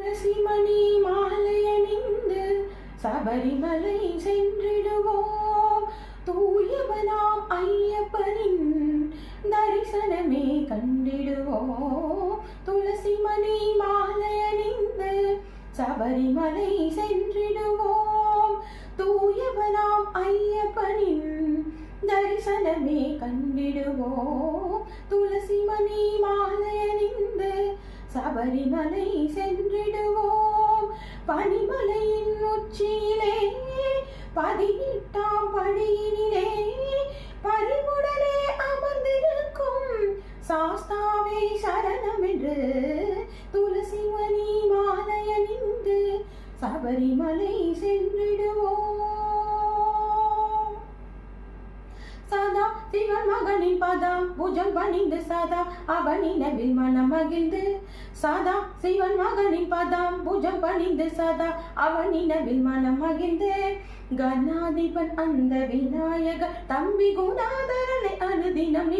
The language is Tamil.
துளசிமணி மாலை அணிந்து சபரிமலை சென்றிடுவோம். தூயவனாம் ஐயப்பனின் தரிசனமே கண்டிடுவோம். துளசிமணி மாலை அணிந்து சபரிமலை சென்றிடுவோம். தூயவனாம் ஐயப்பனின் தரிசனமே கண்டிடுவோம். துளசிமணி மாலை அணிந்து சபரிமலை சென்றிடுவோம். பனிமலையின் உச்சியிலே 18ஆம் படியினிலே பரிவுடனே அமர்ந்திருக்கும் சாஸ்தாவே சரணம் என்று துளசிமணி மாலை அணிந்து சபரிமலை சென்றிடுவோம். சதா சிவன் மகனின் பதம் புஜம் பணிந்து சதா அவனினவில் மனம் மகிழ்ந்து. சதா சிவன் மகனின் பதம் புஜம் பணிந்து சதா அவனினவில் மனம் மகிழ்ந்து. கணாதிபன் அந்த விநாயகர் தம்பி குணாதரனை அனுதினம்